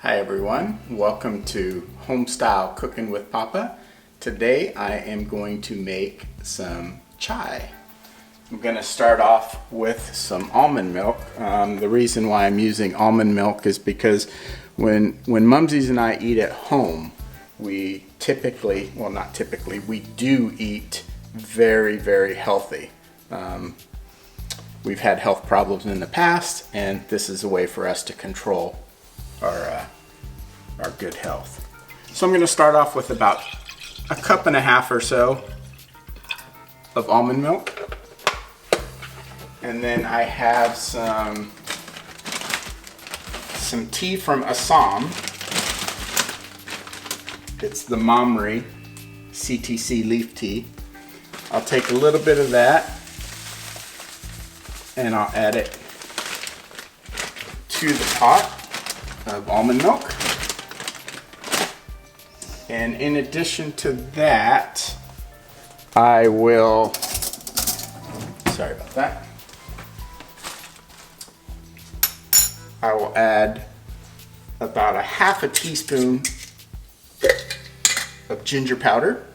Hi everyone, welcome to Homestyle Cooking with Papa. Today I am going to make some chai. I'm going to start off with some almond milk. The reason why I'm using almond milk is because when Mumzies and I eat at home, we typically, well not typically, we do eat very, very healthy. We've had health problems in the past, and this is a way for us to control our good health. So I'm going to start off with about a cup and a half or so of almond milk. And then I have some tea from Assam. It's the Mamri CTC leaf tea. I'll take a little bit of that and I'll add it to the pot of almond milk. And in addition to that, I will, sorry about that, I will add about a half a teaspoon of ginger powder.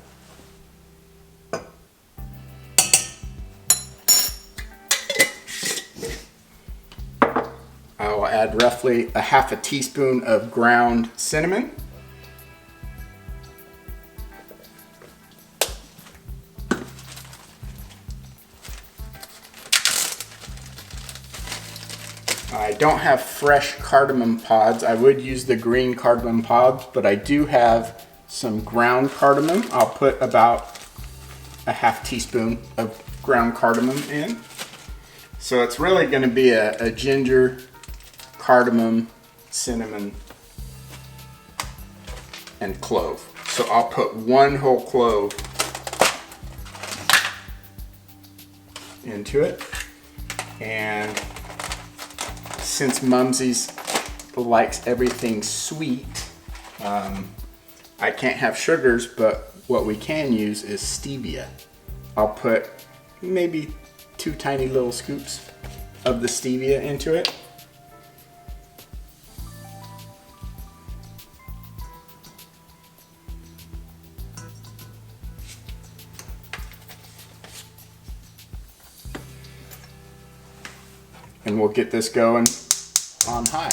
I will add roughly a half a teaspoon of ground cinnamon. I don't have fresh cardamom pods. I would use the green cardamom pods, but I do have some ground cardamom. I'll put about a half teaspoon of ground cardamom in. So it's really going to be a ginger, cardamom, cinnamon, and clove. So I'll put one whole clove into it. And since Mumsies likes everything sweet, I can't have sugars, but what we can use is stevia. I'll put maybe 2 tiny little scoops of the stevia into it. And we'll get this going on high.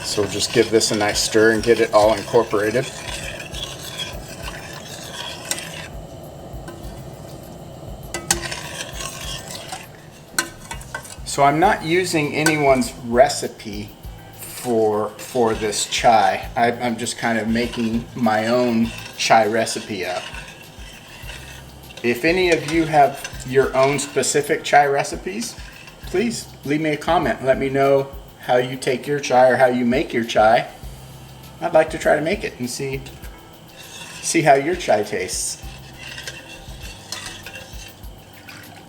So we'll just give this a nice stir and get it all incorporated. So I'm not using anyone's recipe for this chai. I'm just kind of making my own chai recipe up. If any of you have your own specific chai recipes, please leave me a comment. Let me know how you take your chai or how you make your chai. I'd like to try to make it and see how your chai tastes.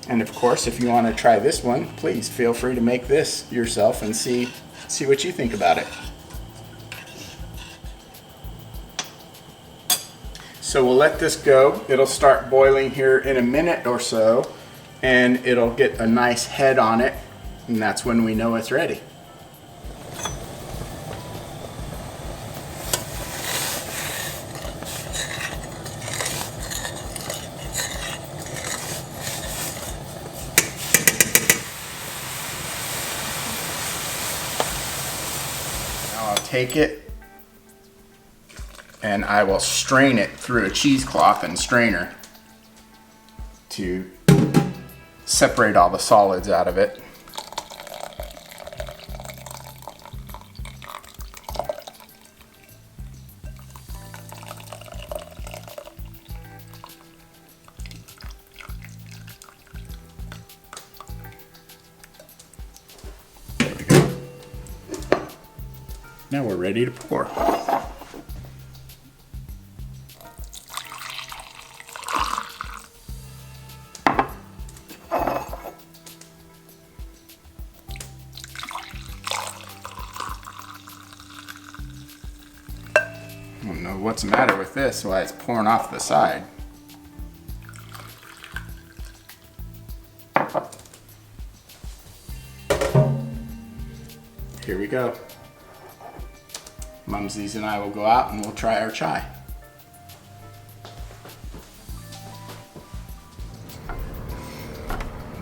And of course, if you want to try this one, please feel free to make this yourself and see what you think about it. So we'll let this go. It'll start boiling here in a minute or so, and it'll get a nice head on it, and that's when we know it's ready. Now I'll take it and I will strain it through a cheesecloth and strainer to separate all the solids out of it. There we go. Now we're ready to pour. I don't know what's the matter with this, why it's pouring off the side. Here we go. Mumsies and I will go out and we'll try our chai.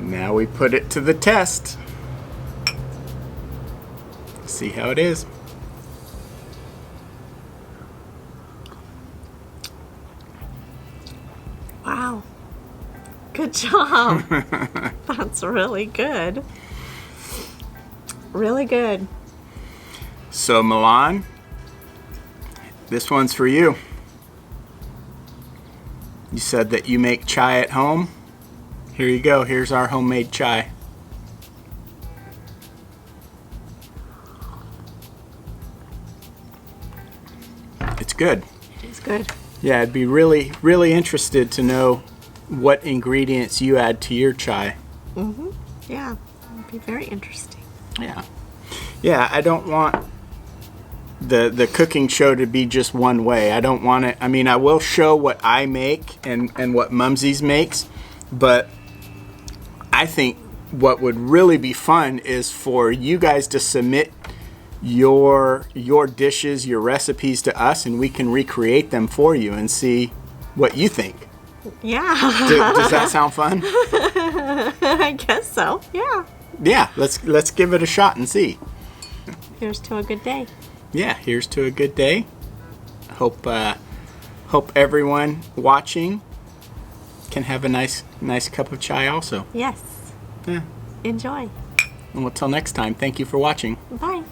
Now we put it to the test. See how it is. Wow. Good job. That's really good. Really good. So Milan, this one's for you. You said that you make chai at home. Here you go. Here's our homemade chai. It's good. It's good. Yeah, I'd be really, really interested to know what ingredients you add to your chai. Mm-hmm. Yeah, it'd be very interesting. Yeah. Yeah, I don't want the cooking show to be just one way. I don't want it. I mean, I will show what I make and what Mumsies makes, but I think what would really be fun is for you guys to submit your dishes, your recipes to us, and we can recreate them for you and see what you think. Yeah. Does that sound fun? I guess so. Yeah. Yeah, let's give it a shot and see. Here's to a good day. Yeah, here's to a good day. Hope everyone watching can have a nice cup of chai also. Yes. Yeah. Enjoy. And until next time, thank you for watching. Bye.